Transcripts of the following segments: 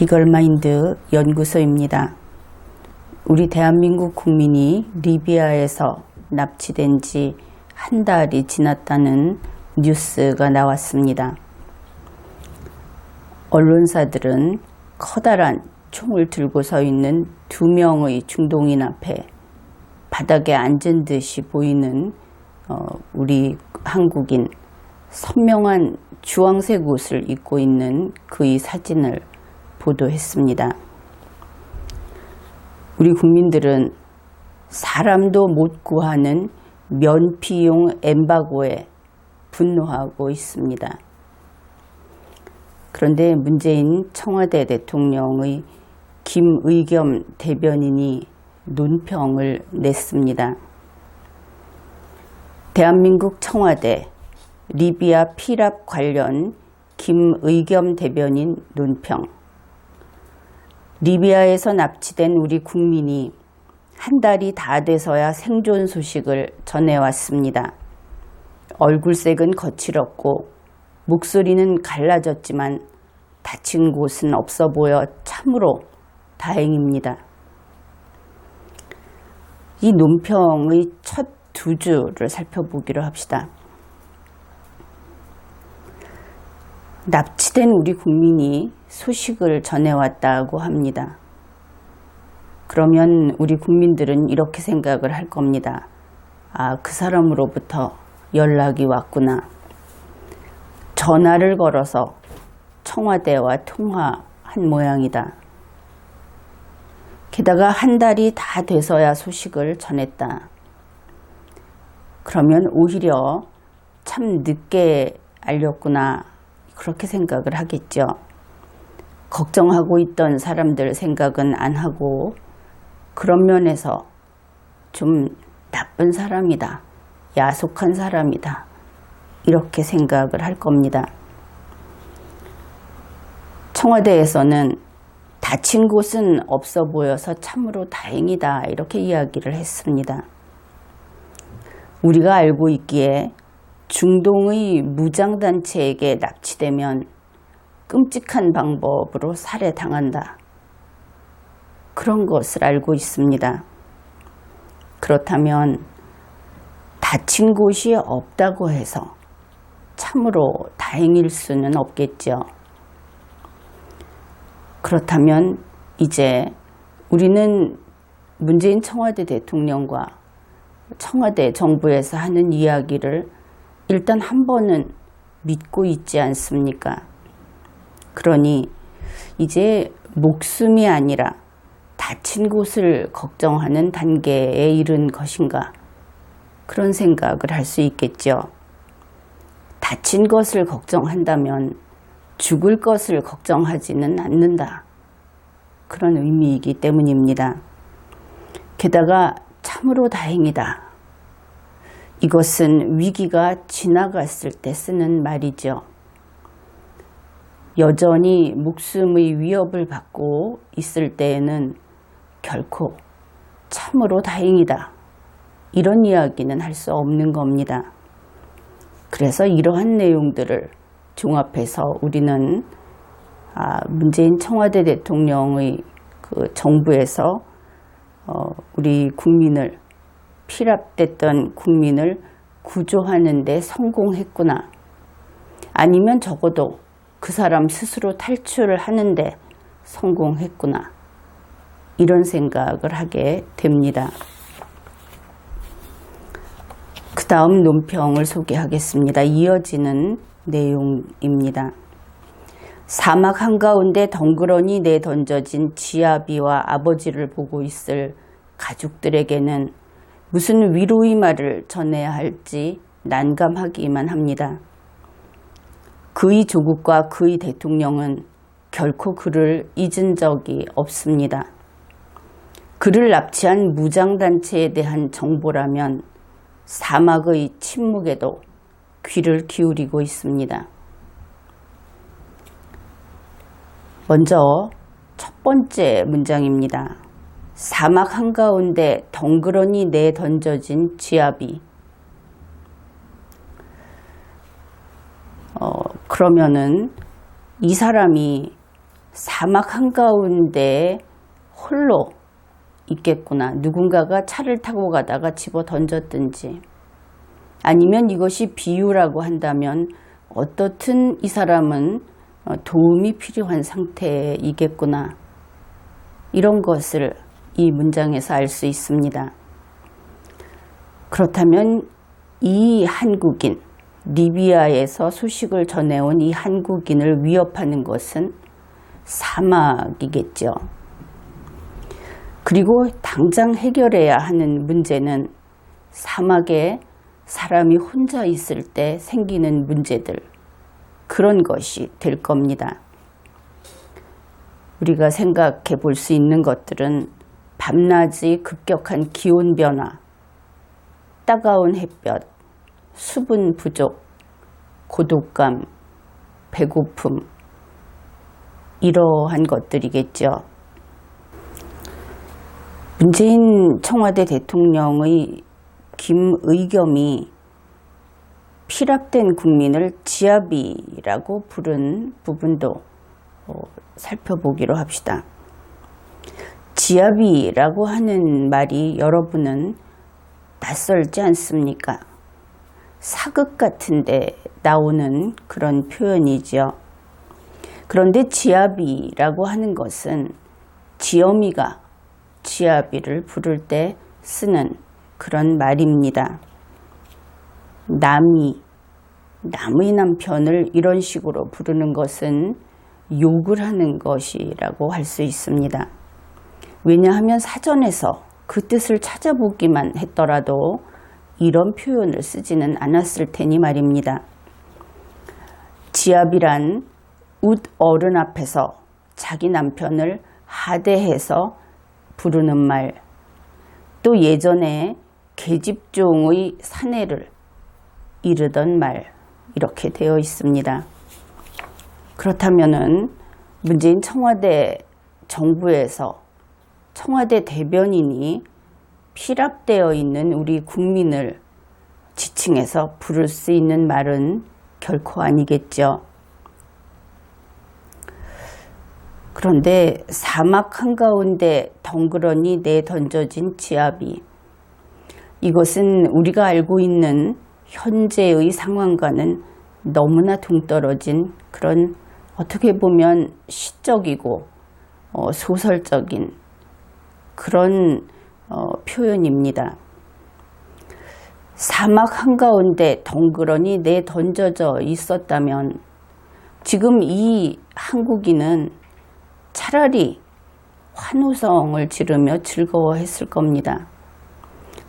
이걸마인드 연구소입니다. 우리 대한민국 국민이 리비아에서 납치된 지 한 달이 지났다는 뉴스가 나왔습니다. 언론사들은 커다란 총을 들고 서 있는 2명의 중동인 앞에 바닥에 앉은 듯이 보이는 우리 한국인 선명한 주황색 옷을 입고 있는 그의 사진을 보도했습니다. 우리 국민들은 사람도 못 구하는 면피용 엠바고에 분노하고 있습니다. 그런데 문재인 청와대 대통령의 김의겸 대변인이 논평을 냈습니다. 대한민국 청와대 리비아 피랍 관련 김의겸 대변인 논평. 리비아에서 납치된 우리 국민이 한 달이 다 돼서야 생존 소식을 전해왔습니다. 얼굴색은 거칠었고 목소리는 갈라졌지만 다친 곳은 없어 보여 참으로 다행입니다. 이 논평의 첫 2주를 살펴보기로 합시다. 납치된 우리 국민이 소식을 전해왔다고 합니다. 그러면 우리 국민들은 이렇게 생각을 할 겁니다. 아, 그 사람으로부터 연락이 왔구나. 전화를 걸어서 청와대와 통화한 모양이다. 게다가 한 달이 다 돼서야 소식을 전했다. 그러면 오히려 참 늦게 알렸구나. 그렇게 생각을 하겠죠. 걱정하고 있던 사람들 생각은 안 하고 그런 면에서 좀 나쁜 사람이다. 야속한 사람이다. 이렇게 생각을 할 겁니다. 청와대에서는 다친 곳은 없어 보여서 참으로 다행이다. 이렇게 이야기를 했습니다. 우리가 알고 있기에 중동의 무장단체에게 납치되면 끔찍한 방법으로 살해당한다. 그런 것을 알고 있습니다. 그렇다면 다친 곳이 없다고 해서 참으로 다행일 수는 없겠죠. 그렇다면 이제 우리는 문재인 청와대 대통령과 청와대 정부에서 하는 이야기를 일단 한 번은 믿고 있지 않습니까? 그러니 이제 목숨이 아니라 다친 곳을 걱정하는 단계에 이른 것인가? 그런 생각을 할 수 있겠죠. 다친 것을 걱정한다면 죽을 것을 걱정하지는 않는다. 그런 의미이기 때문입니다. 게다가 참으로 다행이다. 이것은 위기가 지나갔을 때 쓰는 말이죠. 여전히 목숨의 위협을 받고 있을 때에는 결코 참으로 다행이다. 이런 이야기는 할 수 없는 겁니다. 그래서 이러한 내용들을 종합해서 우리는 문재인 청와대 대통령의 그 정부에서 우리 국민을 피랍됐던 국민을 구조하는 데 성공했구나. 아니면 적어도 그 사람 스스로 탈출을 하는데 성공했구나. 이런 생각을 하게 됩니다. 그 다음 논평을 소개하겠습니다. 이어지는 내용입니다. 사막 한가운데 덩그러니 내던져진 지아비와 아버지를 보고 있을 가족들에게는 무슨 위로의 말을 전해야 할지 난감하기만 합니다. 그의 조국과 그의 대통령은 결코 그를 잊은 적이 없습니다. 그를 납치한 무장단체에 대한 정보라면 사막의 침묵에도 귀를 기울이고 있습니다. 먼저 첫 번째 문장입니다. 사막 한가운데 덩그러니 내던져진 지아비. 그러면은 이 사람이 사막 한가운데 홀로 있겠구나. 누군가가 차를 타고 가다가 집어 던졌든지, 아니면 이것이 비유라고 한다면 어떻든 이 사람은 도움이 필요한 상태이겠구나. 이런 것을 이 문장에서 알 수 있습니다. 그렇다면 이 한국인, 리비아에서 소식을 전해온 이 한국인을 위협하는 것은 사막이겠죠. 그리고 당장 해결해야 하는 문제는 사막에 사람이 혼자 있을 때 생기는 문제들, 그런 것이 될 겁니다. 우리가 생각해 볼 수 있는 것들은 밤낮의 급격한 기온 변화, 따가운 햇볕, 수분 부족, 고독감, 배고픔, 이러한 것들이겠죠. 문재인 청와대 대통령의 김의겸이 피랍된 국민을 지아비라고 부른 부분도 살펴보기로 합시다. 지아비라고 하는 말이 여러분은 낯설지 않습니까? 사극 같은 데 나오는 그런 표현이죠. 그런데 지아비라고 하는 것은 지어미가 지아비를 부를 때 쓰는 그런 말입니다. 남의 남편을 이런 식으로 부르는 것은 욕을 하는 것이라고 할 수 있습니다. 왜냐하면 사전에서 그 뜻을 찾아보기만 했더라도 이런 표현을 쓰지는 않았을 테니 말입니다. 지압이란 웃 어른 앞에서 자기 남편을 하대해서 부르는 말, 또 예전에 계집종의 사내를 이르던 말, 이렇게 되어 있습니다. 그렇다면은 문재인 청와대 정부에서 청와대 대변인이 피랍되어 있는 우리 국민을 지칭해서 부를 수 있는 말은 결코 아니겠죠. 그런데 사막 한가운데 덩그러니 내던져진 지압이, 이것은 우리가 알고 있는 현재의 상황과는 너무나 동떨어진 그런 어떻게 보면 시적이고 소설적인 그런 표현입니다. 사막 한가운데 덩그러니 내던져져 있었다면 지금 이 한국인은 차라리 환호성을 지르며 즐거워했을 겁니다.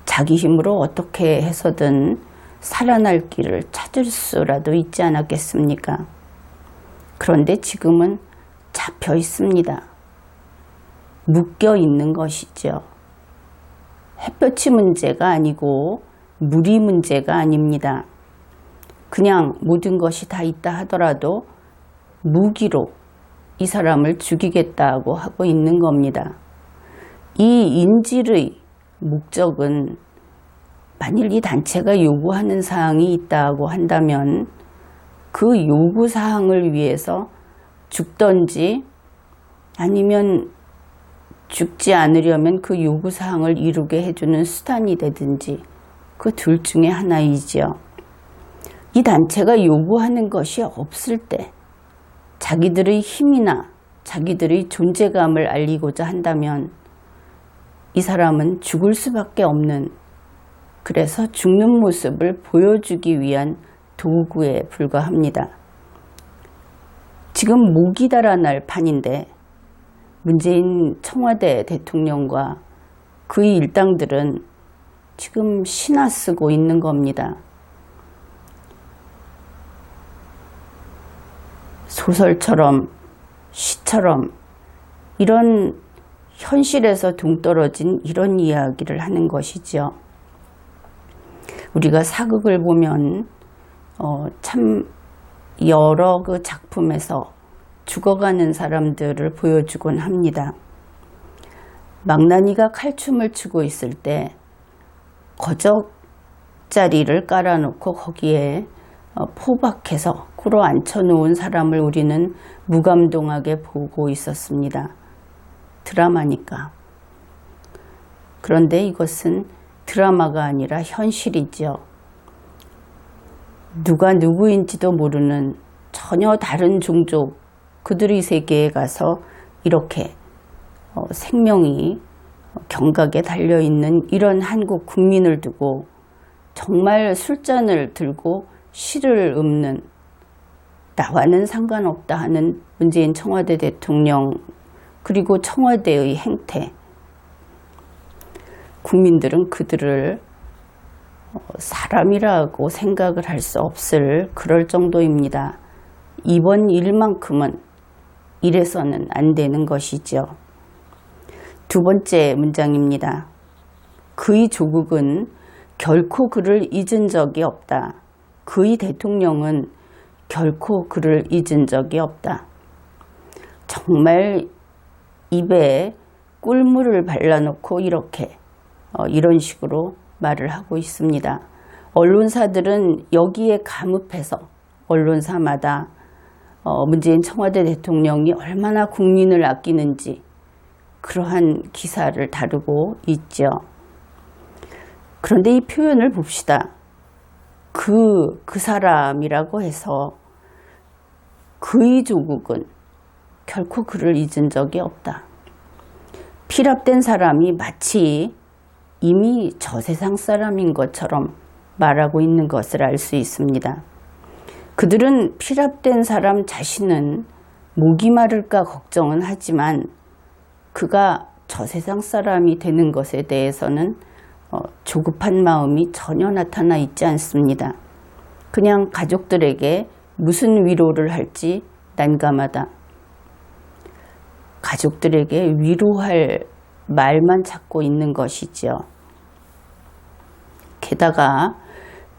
자기 힘으로 어떻게 해서든 살아날 길을 찾을 수라도 있지 않았겠습니까? 그런데 지금은 잡혀 있습니다. 묶여 있는 것이죠. 햇볕이 문제가 아니고 물이 문제가 아닙니다. 그냥 모든 것이 다 있다 하더라도 무기로 이 사람을 죽이겠다고 하고 있는 겁니다. 이 인질의 목적은 만일 이 단체가 요구하는 사항이 있다고 한다면 그 요구사항을 위해서 죽던지 아니면 죽지 않으려면 그 요구사항을 이루게 해주는 수단이 되든지 그 둘 중에 하나이지요. 이 단체가 요구하는 것이 없을 때 자기들의 힘이나 자기들의 존재감을 알리고자 한다면 이 사람은 죽을 수밖에 없는, 그래서 죽는 모습을 보여주기 위한 도구에 불과합니다. 지금 목이 달아날 판인데 문재인 청와대 대통령과 그의 일당들은 지금 신화 쓰고 있는 겁니다. 소설처럼 시처럼 이런 현실에서 동떨어진 이런 이야기를 하는 것이죠. 우리가 사극을 보면 참 여러 그 작품에서 죽어가는 사람들을 보여주곤 합니다. 망나니가 칼춤을 추고 있을 때 거적자리를 깔아놓고 거기에 포박해서 꿇어 앉혀놓은 사람을 우리는 무감동하게 보고 있었습니다. 드라마니까. 그런데 이것은 드라마가 아니라 현실이죠. 누가 누구인지도 모르는 전혀 다른 종족, 그들의 세계에 가서 이렇게 생명이 경각에 달려있는 이런 한국 국민을 두고 정말 술잔을 들고 시를 읊는, 나와는 상관없다 하는 문재인 청와대 대통령, 그리고 청와대의 행태, 국민들은 그들을 사람이라고 생각을 할 수 없을 그럴 정도입니다. 이번 일만큼은 이래서는 안 되는 것이죠. 두 번째 문장입니다. 그의 조국은 결코 그를 잊은 적이 없다. 그의 대통령은 결코 그를 잊은 적이 없다. 정말 입에 꿀물을 발라놓고 이런 식으로 말을 하고 있습니다. 언론사들은 여기에 감읍해서 언론사마다 문재인 청와대 대통령이 얼마나 국민을 아끼는지 그러한 기사를 다루고 있죠. 그런데 이 표현을 봅시다. 그 사람이라고 해서 그의 조국은 결코 그를 잊은 적이 없다. 피랍된 사람이 마치 이미 저 세상 사람인 것처럼 말하고 있는 것을 알 수 있습니다. 그들은 피랍된 사람 자신은 목이 마를까 걱정은 하지만 그가 저 세상 사람이 되는 것에 대해서는 조급한 마음이 전혀 나타나 있지 않습니다. 그냥 가족들에게 무슨 위로를 할지 난감하다. 가족들에게 위로할 말만 찾고 있는 것이죠. 게다가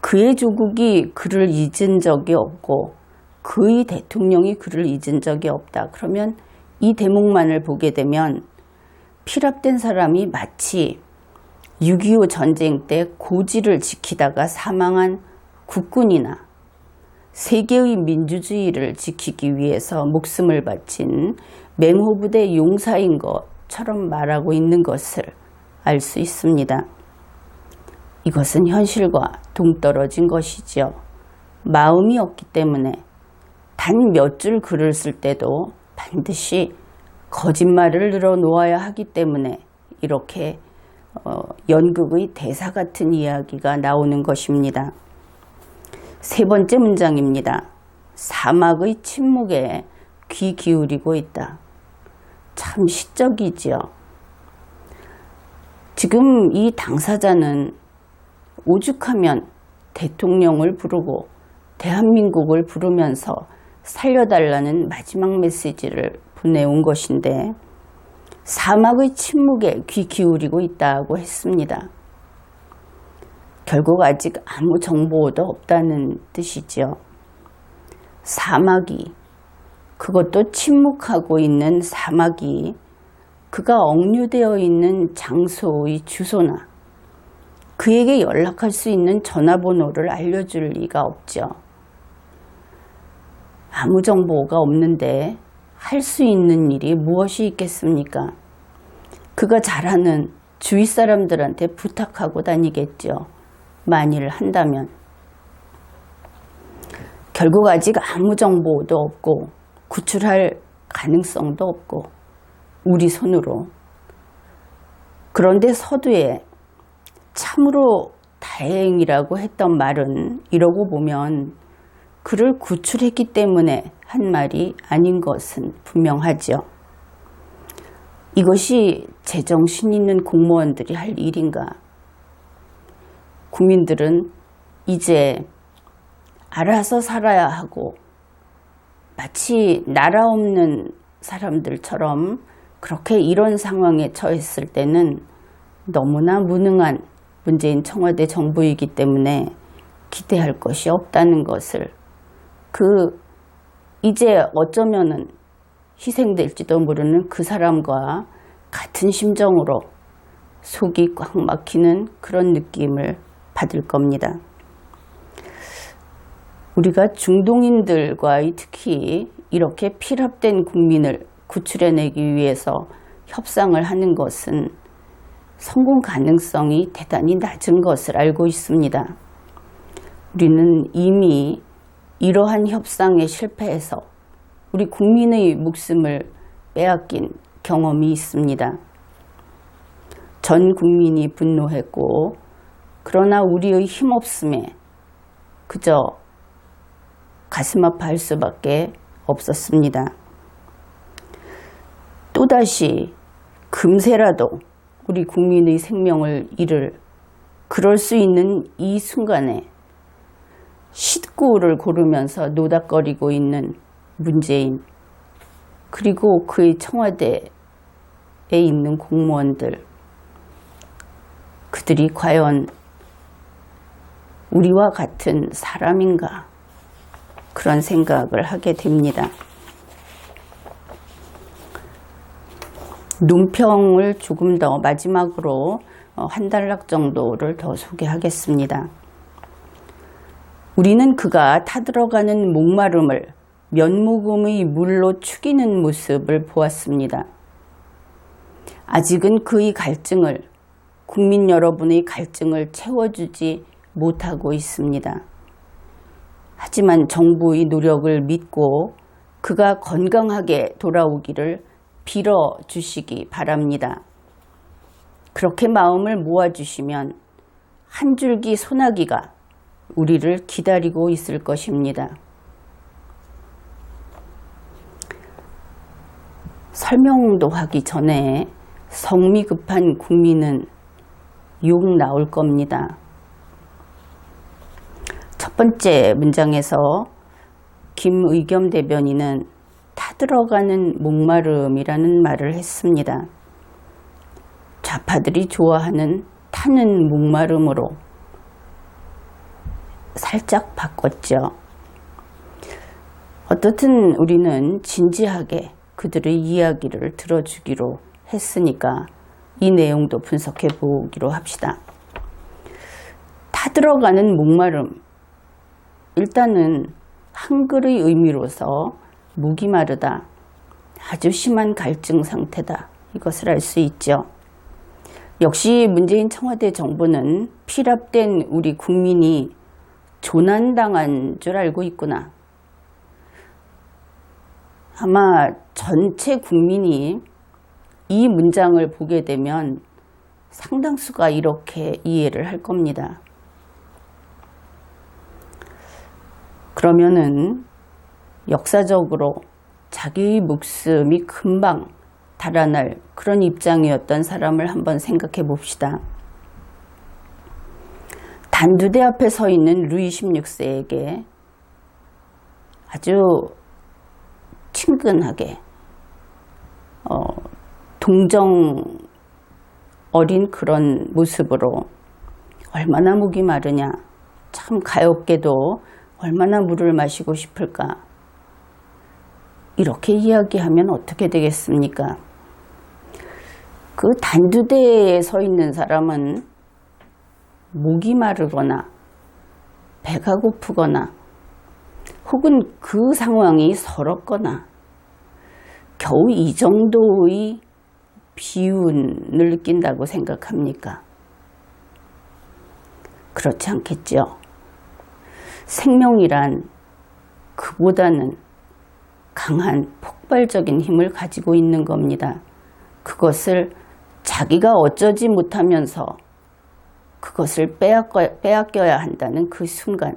그의 조국이 그를 잊은 적이 없고 그의 대통령이 그를 잊은 적이 없다. 그러면 이 대목만을 보게 되면 피랍된 사람이 마치 6.25 전쟁 때 고지를 지키다가 사망한 국군이나 세계의 민주주의를 지키기 위해서 목숨을 바친 맹호부대 용사인 것처럼 말하고 있는 것을 알 수 있습니다. 이것은 현실과 동떨어진 것이지요. 마음이 없기 때문에 단 몇 줄 글을 쓸 때도 반드시 거짓말을 늘어놓아야 하기 때문에 이렇게 연극의 대사 같은 이야기가 나오는 것입니다. 세 번째 문장입니다. 사막의 침묵에 귀 기울이고 있다. 참 시적이지요. 지금 이 당사자는 오죽하면 대통령을 부르고 대한민국을 부르면서 살려달라는 마지막 메시지를 보내온 것인데 사막의 침묵에 귀 기울이고 있다고 했습니다. 결국 아직 아무 정보도 없다는 뜻이죠. 사막이, 그것도 침묵하고 있는 사막이 그가 억류되어 있는 장소의 주소나 그에게 연락할 수 있는 전화번호를 알려줄 리가 없죠. 아무 정보가 없는데 할 수 있는 일이 무엇이 있겠습니까? 그가 잘하는 주위 사람들한테 부탁하고 다니겠죠. 만일 한다면. 결국 아직 아무 정보도 없고 구출할 가능성도 없고 우리 손으로. 그런데 서두에 참으로 다행이라고 했던 말은 이러고 보면 그를 구출했기 때문에 한 말이 아닌 것은 분명하죠. 이것이 제정신 있는 공무원들이 할 일인가? 국민들은 이제 알아서 살아야 하고 마치 나라 없는 사람들처럼 그렇게 이런 상황에 처했을 때는 너무나 무능한 문재인 청와대 정부이기 때문에 기대할 것이 없다는 것을 이제 어쩌면은 희생될지도 모르는 그 사람과 같은 심정으로 속이 꽉 막히는 그런 느낌을 받을 겁니다. 우리가 중동인들과의 특히 이렇게 필합된 국민을 구출해내기 위해서 협상을 하는 것은 성공 가능성이 대단히 낮은 것을 알고 있습니다. 우리는 이미 이러한 협상에 실패해서 우리 국민의 목숨을 빼앗긴 경험이 있습니다. 전 국민이 분노했고, 그러나 우리의 힘없음에 그저 가슴 아파할 수밖에 없었습니다. 또다시 금세라도 우리 국민의 생명을 잃을 그럴 수 있는 이 순간에 식구를 고르면서 노닥거리고 있는 문재인, 그리고 그의 청와대에 있는 공무원들, 그들이 과연 우리와 같은 사람인가, 그런 생각을 하게 됩니다. 논평을 조금 더 마지막으로 한 단락 정도를 더 소개하겠습니다. 우리는 그가 타들어가는 목마름을 면목음의 물로 축이는 모습을 보았습니다. 아직은 그의 갈증을, 국민 여러분의 갈증을 채워주지 못하고 있습니다. 하지만 정부의 노력을 믿고 그가 건강하게 돌아오기를 빌어주시기 바랍니다. 그렇게 마음을 모아주시면 한 줄기 소나기가 우리를 기다리고 있을 것입니다. 설명도 하기 전에 성미 급한 국민은 욕 나올 겁니다. 첫 번째 문장에서 김의겸 대변인은 타들어가는 목마름이라는 말을 했습니다. 좌파들이 좋아하는 타는 목마름으로 살짝 바꿨죠. 어떻든 우리는 진지하게 그들의 이야기를 들어주기로 했으니까 이 내용도 분석해 보기로 합시다. 타들어가는 목마름, 일단은 한글의 의미로서 목이 마르다, 아주 심한 갈증 상태다, 이것을 알 수 있죠. 역시 문재인 청와대 정부는 필합된 우리 국민이 조난당한 줄 알고 있구나. 아마 전체 국민이 이 문장을 보게 되면 상당수가 이렇게 이해를 할 겁니다. 그러면은 역사적으로 자기의 목숨이 금방 달아날 그런 입장이었던 사람을 한번 생각해 봅시다. 단두대 앞에 서 있는 루이 16세에게 아주 친근하게 동정 어린 그런 모습으로 얼마나 목이 마르냐, 참 가엾게도 얼마나 물을 마시고 싶을까, 이렇게 이야기하면 어떻게 되겠습니까? 그 단두대에 서 있는 사람은 목이 마르거나 배가 고프거나 혹은 그 상황이 서럽거나 겨우 이 정도의 비운을 느낀다고 생각합니까? 그렇지 않겠죠. 생명이란 그보다는 강한 폭발적인 힘을 가지고 있는 겁니다. 그것을 자기가 어쩌지 못하면서 그것을 빼앗겨야 한다는 그 순간,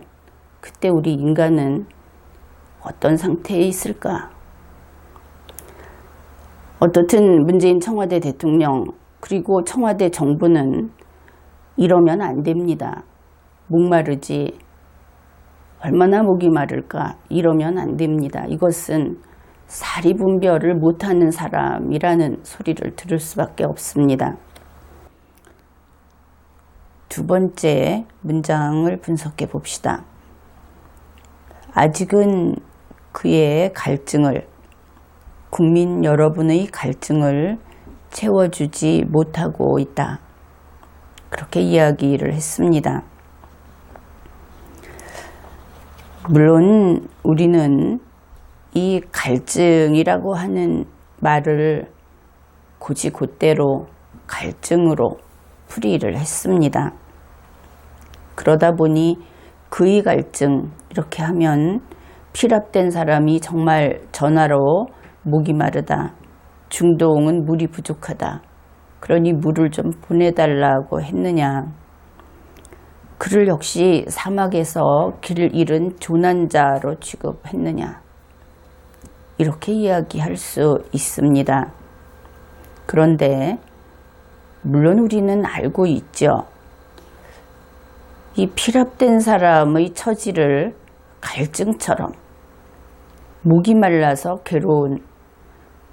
그때 우리 인간은 어떤 상태에 있을까? 어떻든 문재인 청와대 대통령 그리고 청와대 정부는 이러면 안 됩니다. 목마르지, 얼마나 목이 마를까, 이러면 안 됩니다. 이것은 사리분별을 못하는 사람이라는 소리를 들을 수밖에 없습니다. 두 번째 문장을 분석해 봅시다. 아직은 그의 갈증을, 국민 여러분의 갈증을 채워주지 못하고 있다, 그렇게 이야기를 했습니다. 물론 우리는 이 갈증이라고 하는 말을 곧이곧대로 갈증으로 풀이를 했습니다. 그러다 보니 그의 갈증 이렇게 하면 피랍된 사람이 정말 전화로 목이 마르다, 중동은 물이 부족하다, 그러니 물을 좀 보내달라고 했느냐, 그를 역시 사막에서 길을 잃은 조난자로 취급했느냐, 이렇게 이야기할 수 있습니다. 그런데 물론 우리는 알고 있죠. 이 피랍된 사람의 처지를 갈증처럼, 목이 말라서 괴로운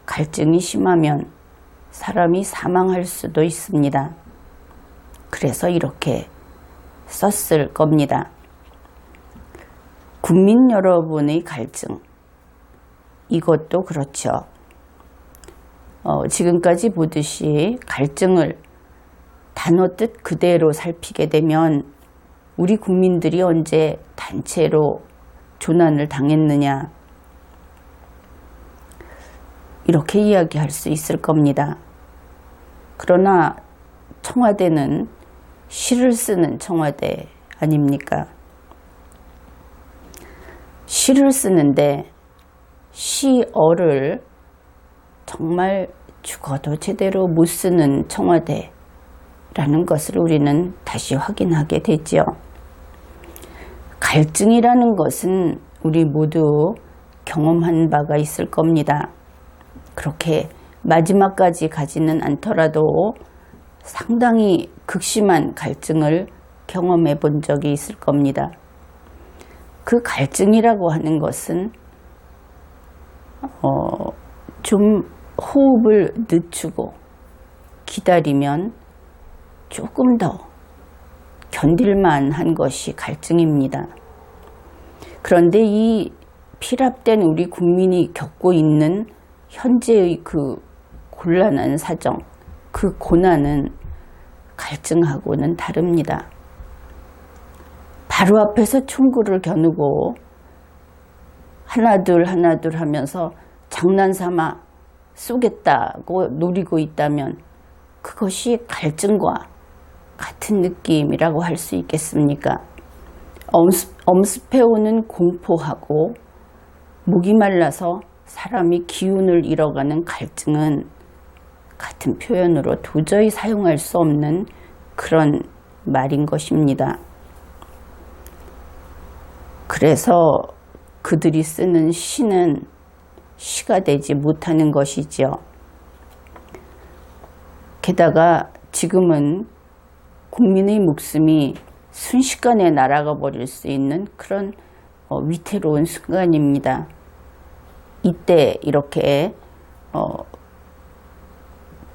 갈증이 심하면 사람이 사망할 수도 있습니다. 그래서 이렇게 썼을 겁니다. 국민 여러분의 갈증, 이것도 그렇죠. 지금까지 보듯이 갈증을 단어 뜻 그대로 살피게 되면 우리 국민들이 언제 단체로 조난을 당했느냐, 이렇게 이야기할 수 있을 겁니다. 그러나 청와대는 시를 쓰는 청와대 아닙니까? 시를 쓰는데 시어를 정말 죽어도 제대로 못 쓰는 청와대라는 것을 우리는 다시 확인하게 되죠. 갈증이라는 것은 우리 모두 경험한 바가 있을 겁니다. 그렇게 마지막까지 가지는 않더라도 상당히 극심한 갈증을 경험해 본 적이 있을 겁니다. 그 갈증이라고 하는 것은 좀 호흡을 늦추고 기다리면 조금 더 견딜만 한 것이 갈증입니다. 그런데 이 피랍된 우리 국민이 겪고 있는 현재의 그 곤란한 사정, 그 고난은 갈증하고는 다릅니다. 바로 앞에서 총구를 겨누고 하나둘 하나둘 하면서 장난삼아 쏘겠다고 노리고 있다면 그것이 갈증과 같은 느낌이라고 할 수 있겠습니까? 엄습해오는 공포하고 목이 말라서 사람이 기운을 잃어가는 갈증은 같은 표현으로 도저히 사용할 수 없는 그런 말인 것입니다. 그래서 그들이 쓰는 시는 시가 되지 못하는 것이지요. 게다가 지금은 국민의 목숨이 순식간에 날아가 버릴 수 있는 그런 위태로운 순간입니다. 이때 이렇게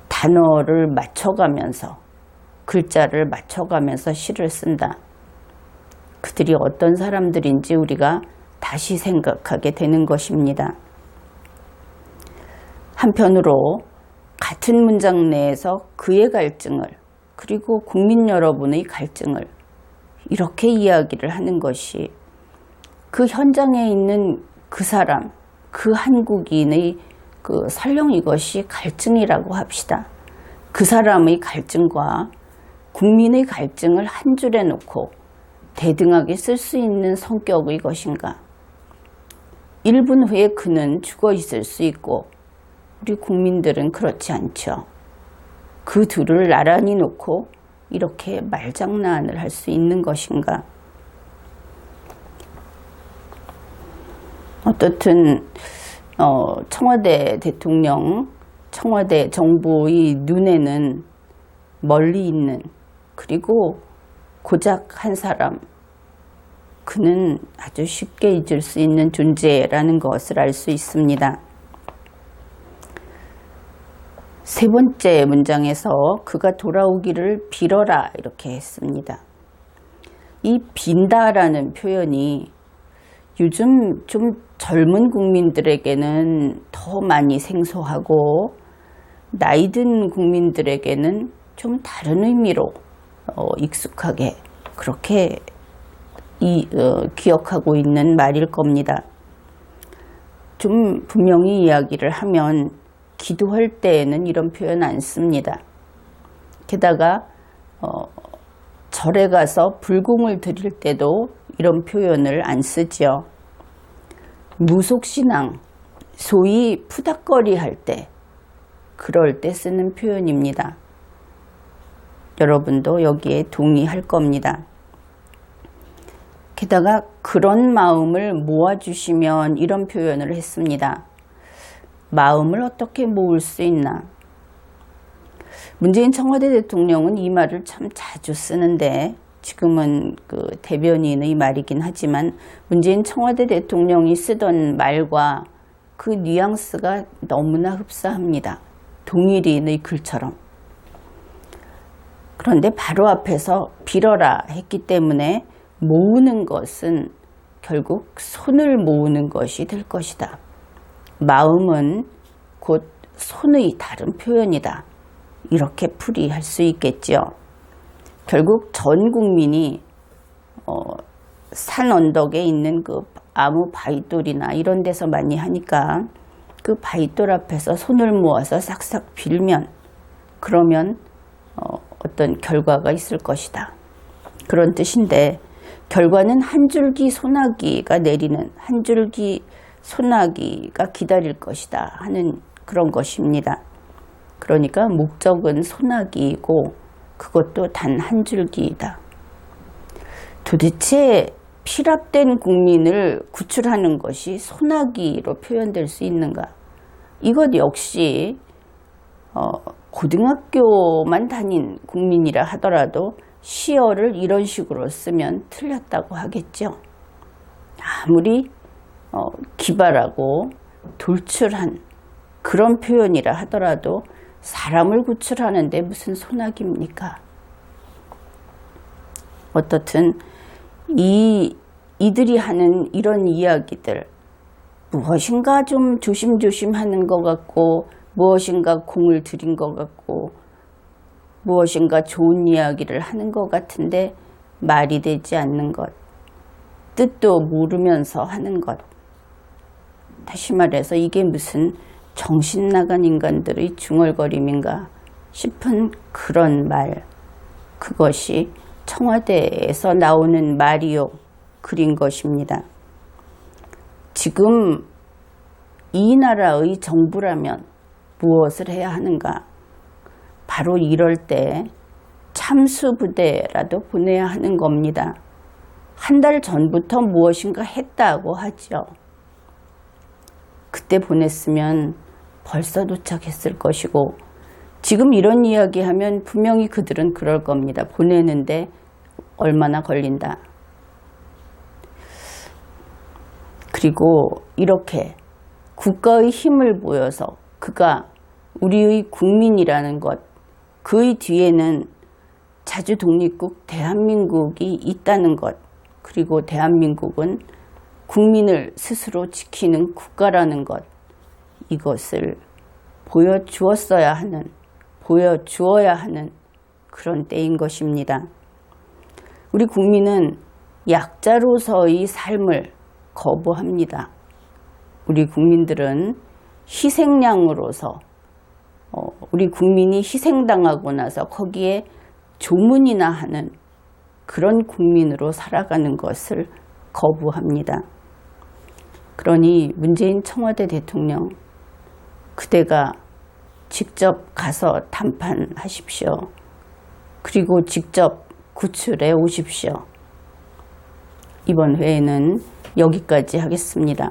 단어를 맞춰가면서, 글자를 맞춰가면서 시를 쓴다. 그들이 어떤 사람들인지 우리가 다시 생각하게 되는 것입니다. 한편으로 같은 문장 내에서 그의 갈증을, 그리고 국민 여러분의 갈증을 이렇게 이야기를 하는 것이 그 현장에 있는 그 사람, 그 한국인의 설령 이것이 갈증이라고 합시다. 그 사람의 갈증과 국민의 갈증을 한 줄에 놓고 대등하게 쓸 수 있는 성격의 것인가? 1분 후에 그는 죽어 있을 수 있고 우리 국민들은 그렇지 않죠. 그 둘을 나란히 놓고 이렇게 말장난을 할 수 있는 것인가? 어떻든 청와대 대통령, 청와대 정부의 눈에는 멀리 있는, 그리고 고작 한 사람, 그는 아주 쉽게 잊을 수 있는 존재라는 것을 알 수 있습니다. 세 번째 문장에서 그가 돌아오기를 빌어라 이렇게 했습니다. 이 빈다라는 표현이 요즘 좀 젊은 국민들에게는 더 많이 생소하고 나이 든 국민들에게는 좀 다른 의미로 익숙하게 그렇게 기억하고 있는 말일 겁니다. 좀 분명히 이야기를 하면 기도할 때에는 이런 표현 안 씁니다. 게다가 절에 가서 불공을 드릴 때도 이런 표현을 안 쓰지요. 무속신앙, 소위 푸닥거리 할 때, 그럴 때 쓰는 표현입니다. 여러분도 여기에 동의할 겁니다. 게다가 그런 마음을 모아주시면 이런 표현을 했습니다. 마음을 어떻게 모을 수 있나? 문재인 청와대 대통령은 이 말을 참 자주 쓰는데 지금은 그 대변인의 말이긴 하지만 문재인 청와대 대통령이 쓰던 말과 그 뉘앙스가 너무나 흡사합니다. 동일인의 글처럼. 그런데 바로 앞에서 빌어라 했기 때문에 모으는 것은 결국 손을 모으는 것이 될 것이다. 마음은 곧 손의 다른 표현이다. 이렇게 풀이할 수 있겠지요. 결국 전 국민이 산 언덕에 있는 그 아무 바위돌이나 이런 데서 많이 하니까 그 바위돌 앞에서 손을 모아서 싹싹 빌면 그러면 어떤 결과가 있을 것이다. 그런 뜻인데 결과는 한 줄기 소나기가 내리는 한 줄기 소나기가 기다릴 것이다 하는 그런 것입니다. 그러니까 목적은 소나기이고 그것도 단 한 줄기이다. 도대체 필압된 국민을 구출하는 것이 소나기로 표현될 수 있는가? 이것 역시 고등학교만 다닌 국민이라 하더라도 시어를 이런 식으로 쓰면 틀렸다고 하겠죠. 아무리 기발하고 돌출한 그런 표현이라 하더라도 사람을 구출하는데 무슨 소나기입니까? 어떻든 이들이 하는 이런 이야기들 무엇인가 좀 조심조심 하는 것 같고 무엇인가 공을 들인 것 같고 무엇인가 좋은 이야기를 하는 것 같은데 말이 되지 않는 것, 뜻도 모르면서 하는 것. 다시 말해서 이게 무슨 정신 나간 인간들의 중얼거림인가 싶은 그런 말. 그것이 청와대에서 나오는 말이요 글인 것입니다. 지금 이 나라의 정부라면 무엇을 해야 하는가? 바로 이럴 때 참수부대라도 보내야 하는 겁니다. 한 달 전부터 무엇인가 했다고 하죠. 그때 보냈으면 벌써 도착했을 것이고 지금 이런 이야기하면 분명히 그들은 그럴 겁니다. 보내는데 얼마나 걸린다. 그리고 이렇게 국가의 힘을 보여서 그가 우리의 국민이라는 것, 그의 뒤에는 자주독립국 대한민국이 있다는 것, 그리고 대한민국은 국민을 스스로 지키는 국가라는 것, 이것을 보여주어야 하는 그런 때인 것입니다. 우리 국민은 약자로서의 삶을 거부합니다. 우리 국민들은 희생양으로서 우리 국민이 희생당하고 나서 거기에 조문이나 하는 그런 국민으로 살아가는 것을 거부합니다. 그러니 문재인 청와대 대통령, 그대가 직접 가서 담판하십시오. 그리고 직접 구출해 오십시오. 이번 회에는 여기까지 하겠습니다.